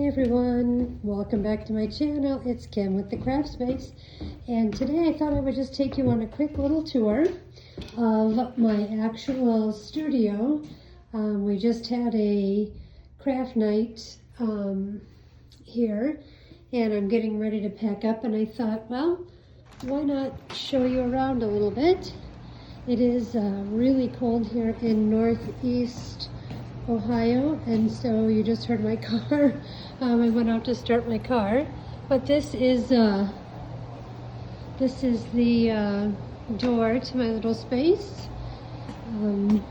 Hey everyone, welcome back to my channel. It's Kim with the Craft Space, and today I thought I would just take you on a quick little tour of my actual studio. We just had a craft night here, and I'm getting ready to pack up, and I thought, well, why not show you around a little bit. It is really cold here in Northeast Ohio, and so you just heard my car. I went out to start my car, but this is the door to my little space. I've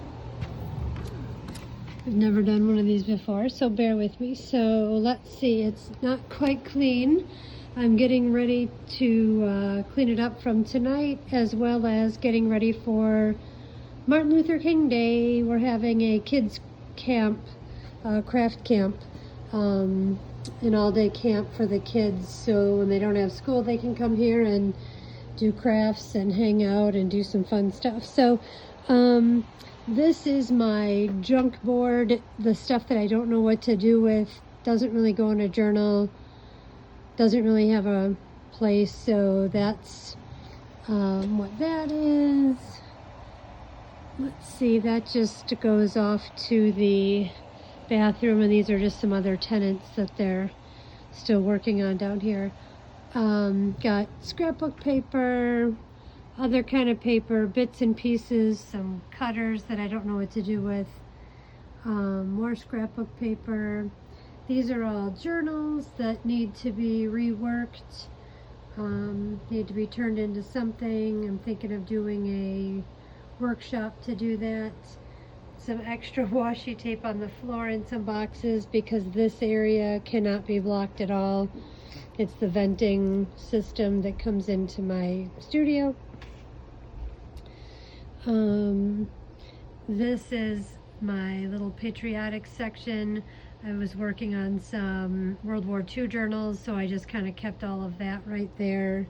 never done one of these before, so bear with me. So let's see, it's not quite clean. I'm getting ready to clean it up from tonight, as well as getting ready for Martin Luther King Day. We're having a kids camp, craft camp, an all-day camp for the kids, so when they don't have school they can come here and do crafts and hang out and do some fun stuff. So this is my junk board, the stuff that I don't know what to do with, doesn't really go in a journal, doesn't really have a place, so that's what that is. Let's see, that just goes off to the bathroom, and these are just some other tenants that they're still working on down here. Got scrapbook paper, other kind of paper, bits and pieces, some cutters that I don't know what to do with, more scrapbook paper. These are all journals that need to be reworked, need to be turned into something. I'm thinking of doing a workshop to do that. Some extra washi tape on the floor in some boxes because this area cannot be blocked at all. It's the venting system that comes into my studio. This is my little patriotic section. I was working on some World War II journals, so I just kind of kept all of that right there.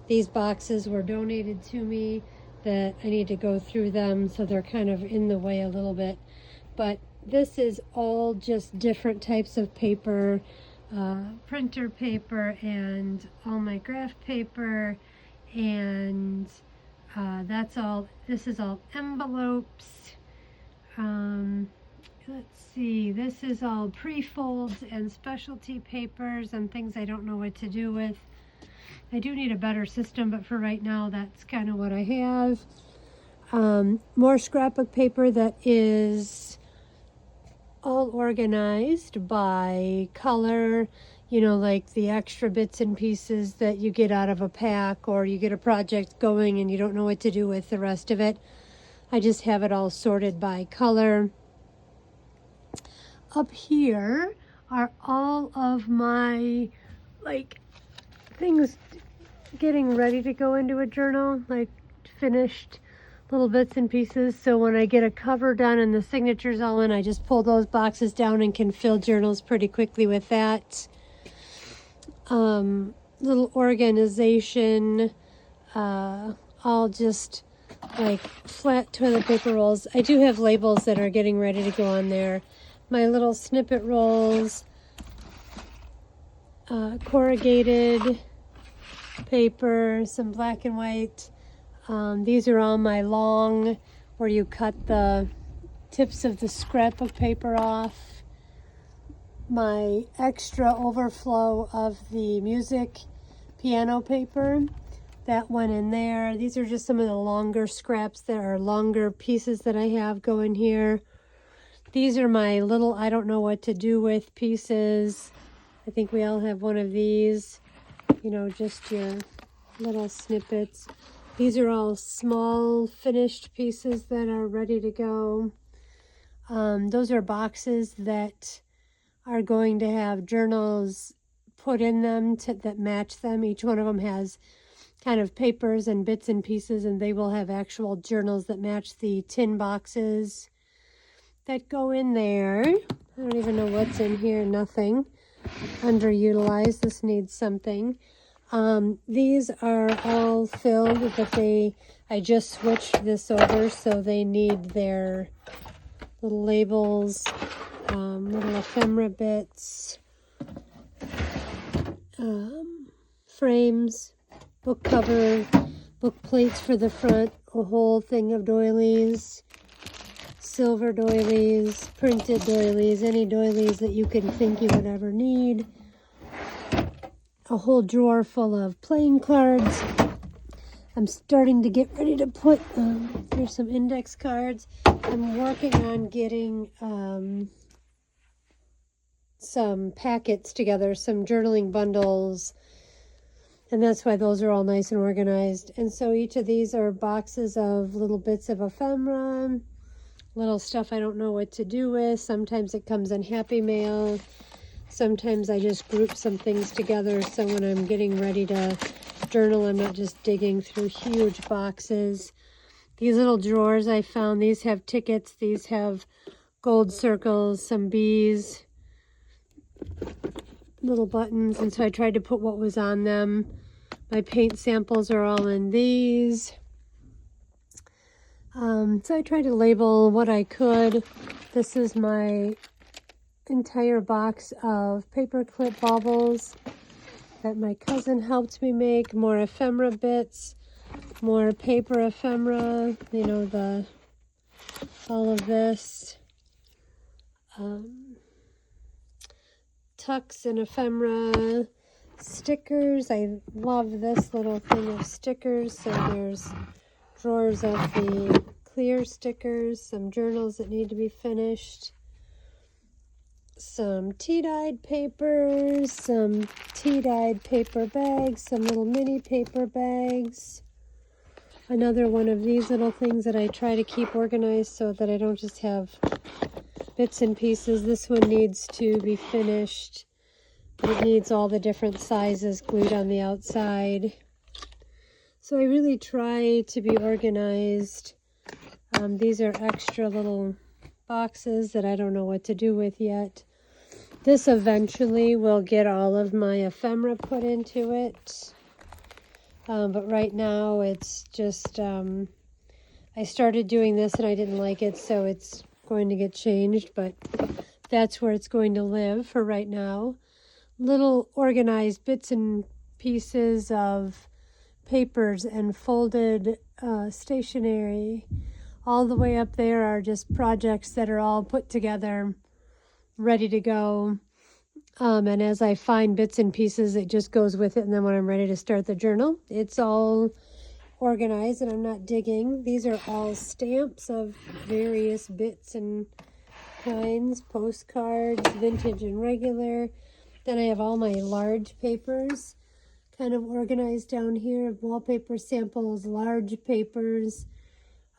These boxes were donated to me that I need to go through them, so they're kind of in the way a little bit. But this is all just different types of paper, printer paper, and all my graph paper, and that's all. This is all envelopes. Let's see, this is all pre-folds and specialty papers and things I don't know what to do with. I do need a better system, but for right now, that's kind of what I have. More scrapbook paper that is all organized by color, you know, like the extra bits and pieces that you get out of a pack, or you get a project going and you don't know what to do with the rest of it. I just have it all sorted by color. Up here are all of my, like, things getting ready to go into a journal, like finished little bits and pieces. So when I get a cover done and the signatures all in, I just pull those boxes down and can fill journals pretty quickly with that. Little organization, all just like flat toilet paper rolls. I do have labels that are getting ready to go on there. My little snippet rolls, corrugated paper, some black and white. These are all my long, where you cut the tips of the scrapbook paper off. My extra overflow of the music piano paper, that one in there. These are just some of the longer scraps that are longer pieces that I have going here. These are my little I don't know what to do with pieces. I think we all have one of these. You know, just your little snippets. These are all small finished pieces that are ready to go. Those are boxes that are going to have journals put in them that match them. Each one of them has kind of papers and bits and pieces, and they will have actual journals that match the tin boxes that go in there. I don't even know what's in here. Nothing. Underutilized. This needs something. These are all filled, but I just switched this over, so they need their little labels, little ephemera bits, frames, book cover, book plates for the front, a whole thing of doilies, silver doilies, printed doilies, any doilies that you can think you would ever need. A whole drawer full of playing cards. I'm starting to get ready to put, here's some index cards. I'm working on getting some packets together, some journaling bundles, and that's why those are all nice and organized. And so each of these are boxes of little bits of ephemera, little stuff I don't know what to do with. Sometimes it comes in Happy Mail. Sometimes I just group some things together so when I'm getting ready to journal, I'm not just digging through huge boxes. These little drawers I found, these have tickets, these have gold circles, some bees, little buttons, and so I tried to put what was on them. My paint samples are all in these. So I tried to label what I could. This is my entire box of paper clip baubles that my cousin helped me make. More ephemera bits, more paper ephemera, you know, all of this. Tucks and ephemera, stickers. I love this little thing of stickers. So there's drawers of the clear stickers, some journals that need to be finished, some tea-dyed papers, some tea-dyed paper bags, some little mini paper bags. Another one of these little things that I try to keep organized so that I don't just have bits and pieces. This one needs to be finished. It needs all the different sizes glued on the outside. So I really try to be organized. These are extra little boxes that I don't know what to do with yet. This eventually will get all of my ephemera put into it. But right now it's just, I started doing this and I didn't like it, so it's going to get changed, but that's where it's going to live for right now. Little organized bits and pieces of papers and folded stationery. All the way up there are just projects that are all put together, ready to go. And as I find bits and pieces, it just goes with it. And then when I'm ready to start the journal, it's all organized and I'm not digging. These are all stamps of various bits and kinds, postcards, vintage and regular. Then I have all my large papers kind of organized down here, wallpaper samples, large papers,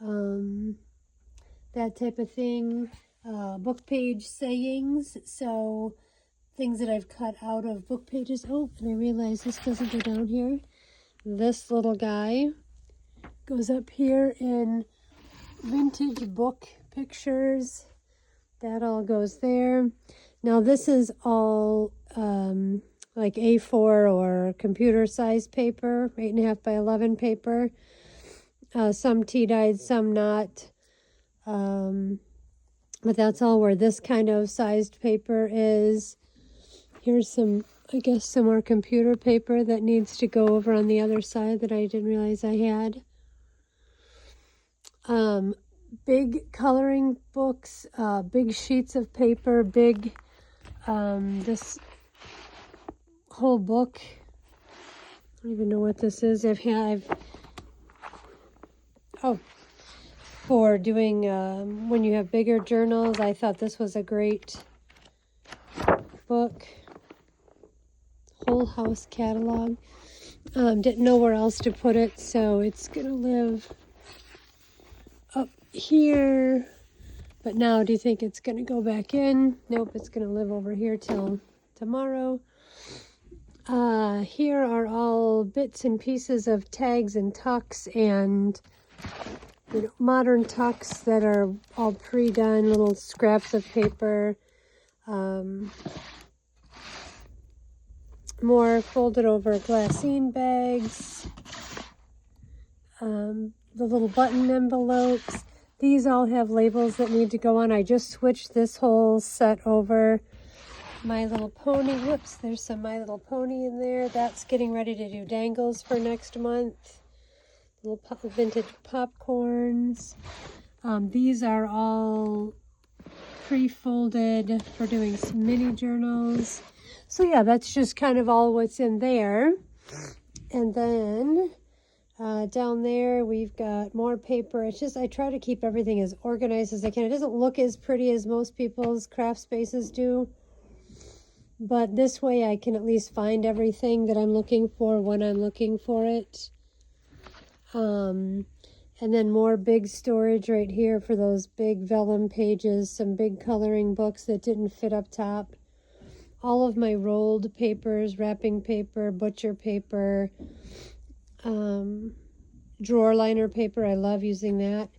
that type of thing. Book page sayings, so things that I've cut out of book pages. Oh, and I realize this doesn't go down here. This little guy goes up here in vintage book pictures. That all goes there. Now this is all like A4 or computer size paper, 8.5 by 11 paper. Some tea-dyed, some not. But that's all where this kind of sized paper is. Here's some, I guess, some more computer paper that needs to go over on the other side that I didn't realize I had. Big coloring books, big sheets of paper, big, this whole book. I don't even know what this is. For doing, when you have bigger journals, I thought this was a great book. Whole house catalog. Didn't know where else to put it, so it's gonna live up here. But now, do you think it's gonna go back in? Nope, it's gonna live over here till tomorrow. Here are all bits and pieces of tags and tucks and modern tucks that are all pre-done, little scraps of paper. More folded over glassine bags. The little button envelopes. These all have labels that need to go on. I just switched this whole set over My Little Pony. Whoops, there's some My Little Pony in there. That's getting ready to do dangles for next month. Little vintage popcorns. These are all pre-folded for doing some mini journals. So yeah, that's just kind of all what's in there. And then down there we've got more paper. It's just I try to keep everything as organized as I can. It doesn't look as pretty as most people's craft spaces do, but this way I can at least find everything that I'm looking for when I'm looking for it. And then more big storage right here for those big vellum pages, some big coloring books that didn't fit up top. All of my rolled papers, wrapping paper, butcher paper, drawer liner paper. I love using that.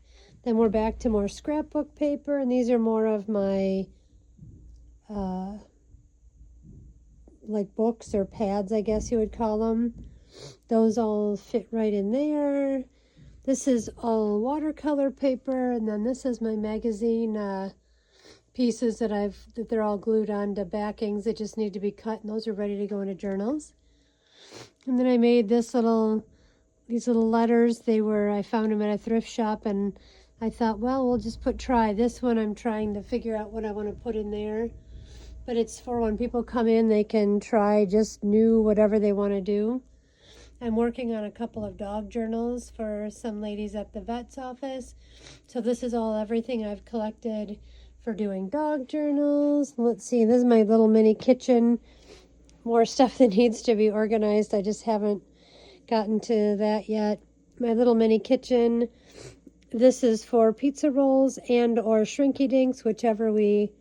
Then we're back to more scrapbook paper, and these are more of my like books or pads, I guess you would call them. Those all fit right in there. This is all watercolor paper, and then this is my magazine pieces that they're all glued onto backings that just need to be cut, and those are ready to go into journals. And then I made these little letters. I found them at a thrift shop, and I thought, well, we'll just try this one. I'm trying to figure out what I want to put in there, but it's for when people come in, they can try just new whatever they want to do. I'm working on a couple of dog journals for some ladies at the vet's office. So this is everything I've collected for doing dog journals. Let's see, this is my little mini kitchen. More stuff that needs to be organized. I just haven't gotten to that yet. My little mini kitchen. This is for pizza rolls and or shrinky dinks, whichever we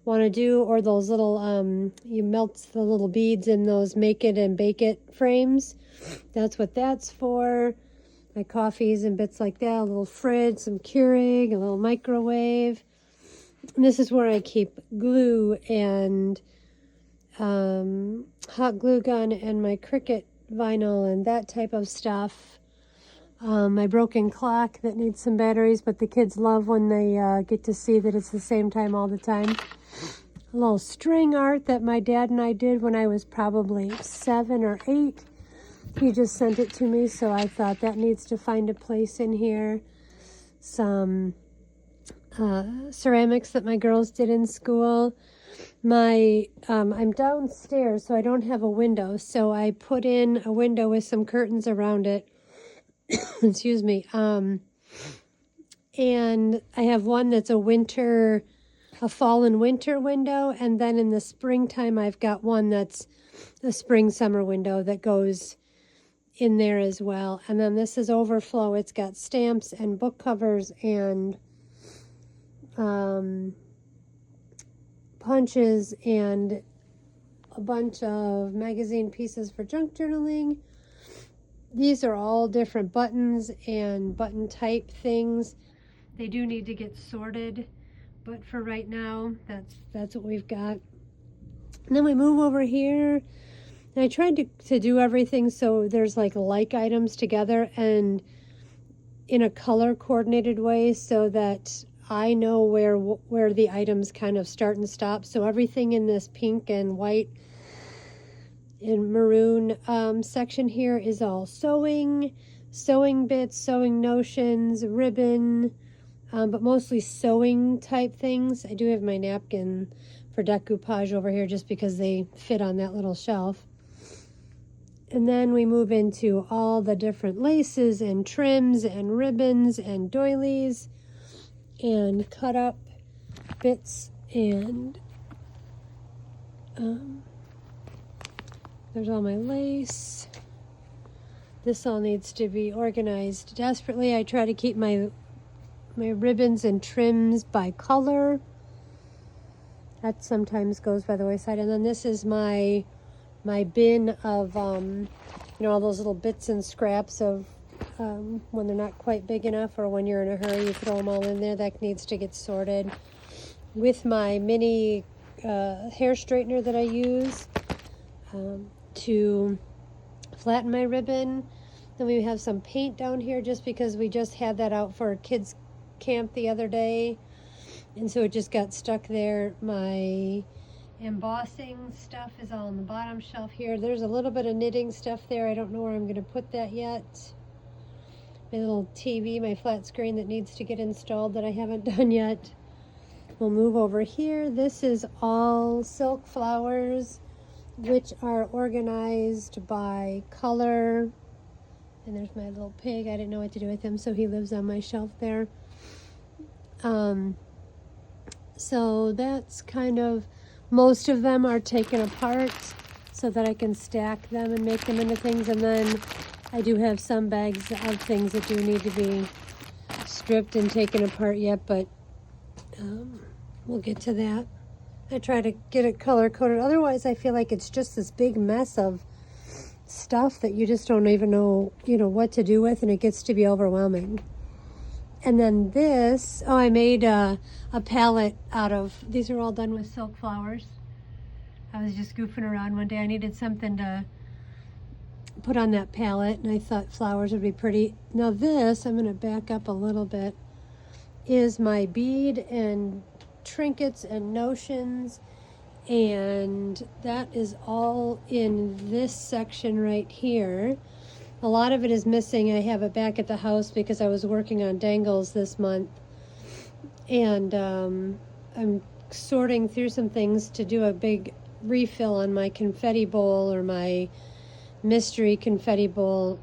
want to do, or those little, you melt the little beads in those make it and bake it frames. That's what that's for. My coffees and bits like that, a little fridge, some Keurig, a little microwave. And this is where I keep glue and hot glue gun and my Cricut vinyl and that type of stuff. My broken clock that needs some batteries, but the kids love when they get to see that it's the same time all the time. A little string art that my dad and I did when I was probably 7 or 8. He just sent it to me, so I thought that needs to find a place in here. Some ceramics that my girls did in school. I'm downstairs, so I don't have a window, so I put in a window with some curtains around it. Excuse me. And I have one that's a fall and winter window, and then in the springtime I've got one that's a spring-summer window that goes in there as well. And then this is overflow. It's got stamps and book covers and punches and a bunch of magazine pieces for junk journaling. These are all different buttons and button type things. They do need to get sorted, but for right now, that's what we've got. And then we move over here. And I tried to do everything so there's like items together and in a color coordinated way so that I know where the items kind of start and stop. So everything in this pink and white and maroon section here is all sewing bits, sewing notions, ribbon, but mostly sewing type things. I do have my napkin for decoupage over here just because they fit on that little shelf. And then we move into all the different laces and trims and ribbons and doilies and cut up bits, and there's all my lace. This all needs to be organized desperately. I try to keep my ribbons and trims by color. That sometimes goes by the wayside. And then this is my bin of all those little bits and scraps of when they're not quite big enough, or when you're in a hurry, you throw them all in there. That needs to get sorted. With my mini hair straightener that I use to flatten my ribbon. Then we have some paint down here just because we just had that out for kids camp the other day, and so it just got stuck there. My embossing stuff is all on the bottom shelf here. There's a little bit of knitting stuff there. I don't know where I'm going to put that yet. My little TV, my flat screen that needs to get installed that I haven't done yet. We'll move over here. This is all silk flowers, which are organized by color. And there's my little pig. I didn't know what to do with him, so he lives on my shelf there. So that's kind of, most of them are taken apart so that I can stack them and make them into things. And then I do have some bags of things that do need to be stripped and taken apart yet, but we'll get to that. I try to get it color coded. Otherwise, I feel like it's just this big mess of stuff that you just don't even know, what to do with, and it gets to be overwhelming. And then this, I made a palette out of, these are all done with silk flowers. I was just goofing around one day. I needed something to put on that palette, and I thought flowers would be pretty. Now this, I'm going to back up a little bit, is my bead and trinkets and notions, and that is all in this section right here. A lot of it is missing. I have it back at the house because I was working on dangles this month, and I'm sorting through some things to do a big refill on my confetti bowl, or my mystery confetti bowl,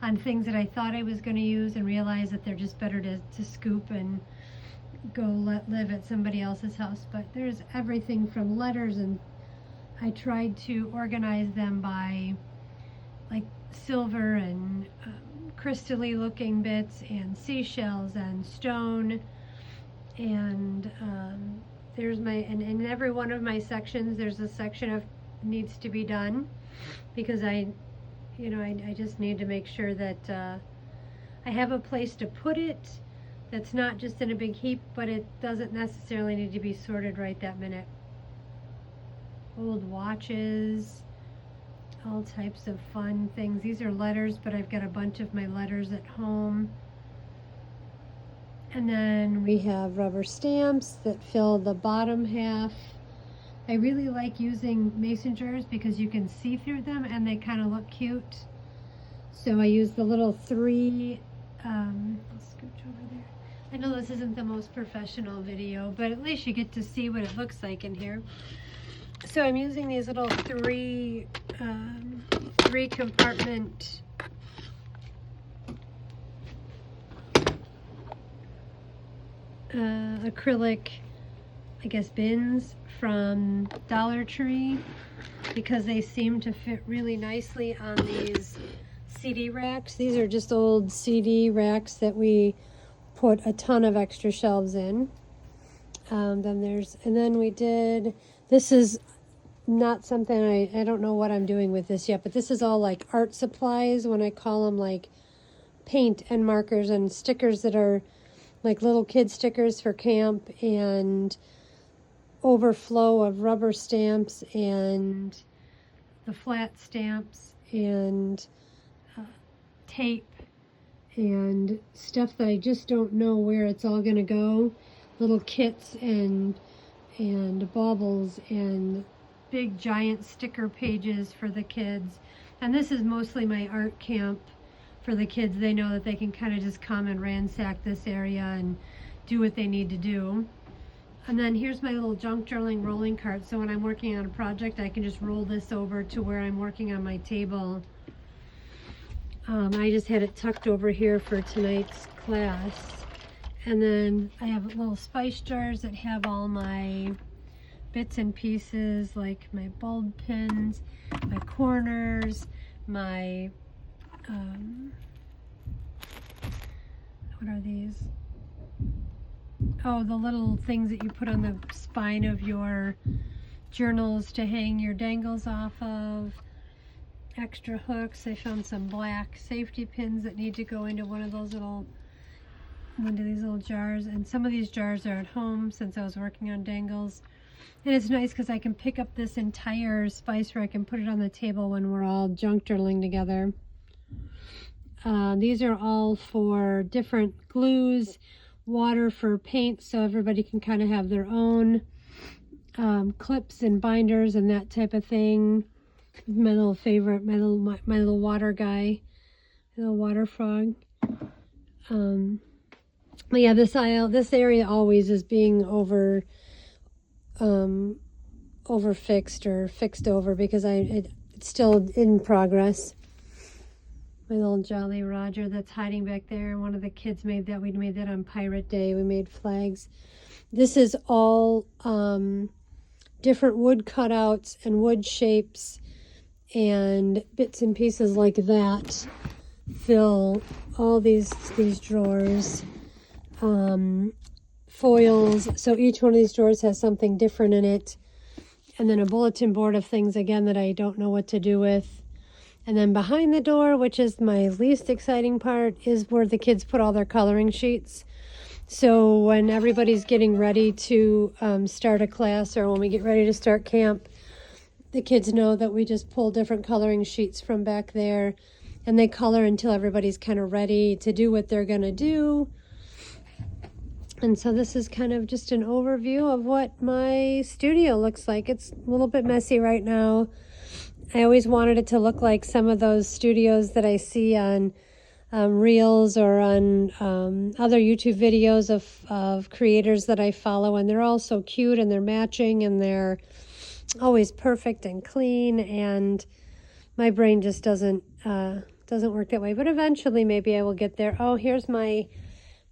on things that I thought I was going to use and realized that they're just better to scoop and go live at somebody else's house. But there's everything from letters, and I tried to organize them by like silver and crystally looking bits and seashells and stone, and there's my, and in every one of my sections there's a section of needs to be done, because I just need to make sure that I have a place to put it that's not just in a big heap, but it doesn't necessarily need to be sorted right that minute. Old watches, all types of fun things. These are letters, but I've got a bunch of my letters at home. And then we have rubber stamps that fill the bottom half. I really like using mason jars because you can see through them and they kind of look cute. So I use the little three, I'll scooch over there. I know this isn't the most professional video, but at least you get to see what it looks like in here. So I'm using these little three compartment acrylic, I guess, bins from Dollar Tree, because they seem to fit really nicely on these CD racks. These are just old CD racks that we put a ton of extra shelves in. Then we did, this is not something, I don't know what I'm doing with this yet, but this is all like art supplies, when I call them like paint and markers and stickers that are like little kid stickers for camp, and overflow of rubber stamps and the flat stamps and tape and stuff that I just don't know where it's all going to go. Little kits and baubles and big giant sticker pages for the kids. And this is mostly my art camp for the kids. They know that they can kind of just come and ransack this area and do what they need to do. And then here's my little junk journaling rolling cart. So when I'm working on a project, I can just roll this over to where I'm working on my table. I just had it tucked over here for tonight's class. And then I have little spice jars that have all my bits and pieces, like my bulb pins, my corners, my, what are these? Oh, the little things that you put on the spine of your journals to hang your dangles off of. Extra hooks. I found some black safety pins that need to go into one of these little jars. And some of these jars are at home since I was working on dangles. And it's nice because I can pick up this entire spice rack and put it on the table when we're all junk journaling together. These are all for different glues, water for paint, so everybody can kind of have their own. clips and binders and that type of thing. My little favorite, my little water guy, my little water frog. But yeah, this area always is being over fixed or fixed over because it's still in progress. My little Jolly Roger that's hiding back there. One of the kids made that. We made that on Pirate Day. We made flags. This is all different wood cutouts and wood shapes and bits and pieces like that fill all these drawers. Foils. So each one of these drawers has something different in it. And then a bulletin board of things, again, that I don't know what to do with. And then behind the door, which is my least exciting part, is where the kids put all their coloring sheets. So when everybody's getting ready to start a class, or when we get ready to start camp, the kids know that we just pull different coloring sheets from back there, and they color until everybody's kind of ready to do what they're going to do. And so this is kind of just an overview of what my studio looks like. It's a little bit messy right now. I always wanted it to look like some of those studios that I see on Reels or on other YouTube videos of creators that I follow, and they're all so cute and they're matching and they're always perfect and clean, and my brain just doesn't work that way. But eventually maybe I will get there. Oh, here's my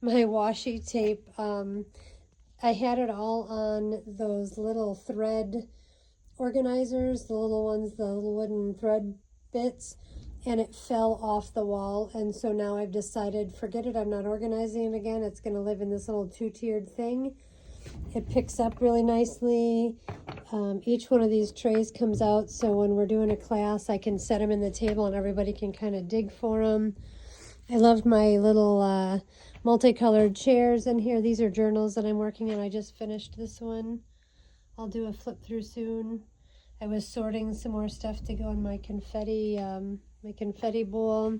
washi tape. I had it all on those little thread organizers, the little ones, the little wooden thread bits, and it fell off the wall. And so now I've decided, forget it, I'm not organizing it again. It's going to live in this little two-tiered thing. It picks up really nicely. Each one of these trays comes out, so when we're doing a class, I can set them in the table and everybody can kind of dig for them. I loved my little multicolored chairs in here. These are journals that I'm working on. I just finished this one. I'll do a flip through soon. I was sorting some more stuff to go in my confetti bowl.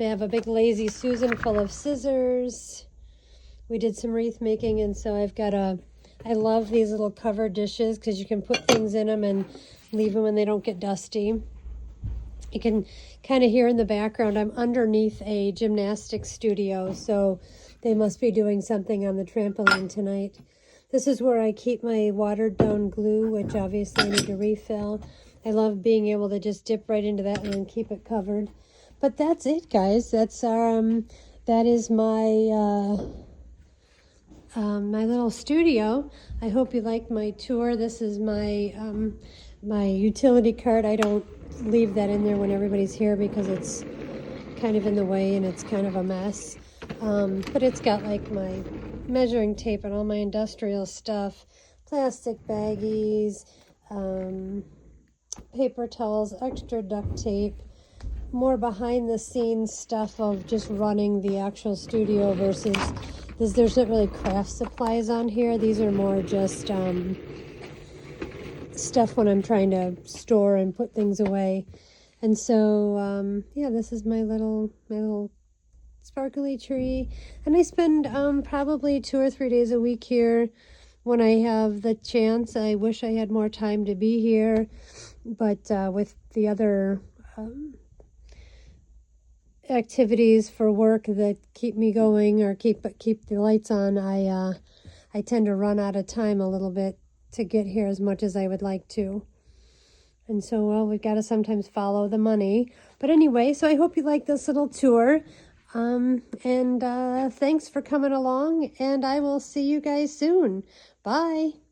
I have a big Lazy Susan full of scissors. We did some wreath making, and so I love these little covered dishes because you can put things in them and leave them and they don't get dusty. You can kind of hear in the background, I'm underneath a gymnastics studio, so they must be doing something on the trampoline tonight. This is where I keep my watered down glue, which obviously I need to refill. I love being able to just dip right into that and then keep it covered. But that's it, guys. That's our, that is my, my little studio. I hope you liked my tour. This is my, my utility cart. I don't leave that in there when everybody's here because it's kind of in the way and it's kind of a mess. But it's got like my measuring tape and all my industrial stuff, plastic baggies, paper towels, extra duct tape, more behind the scenes stuff of just running the actual studio versus there's not really craft supplies on here. These are more just stuff when I'm trying to store and put things away. And so yeah, this is my little sparkly tree, and I spend probably 2 or 3 days a week here when I have the chance. I wish I had more time to be here, but with the other activities for work that keep me going or keep the lights on, I tend to run out of time a little bit to get here as much as I would like to. And so, well, we've got to sometimes follow the money. But anyway, so I hope you like this little tour. Thanks for coming along, and I will see you guys soon. Bye.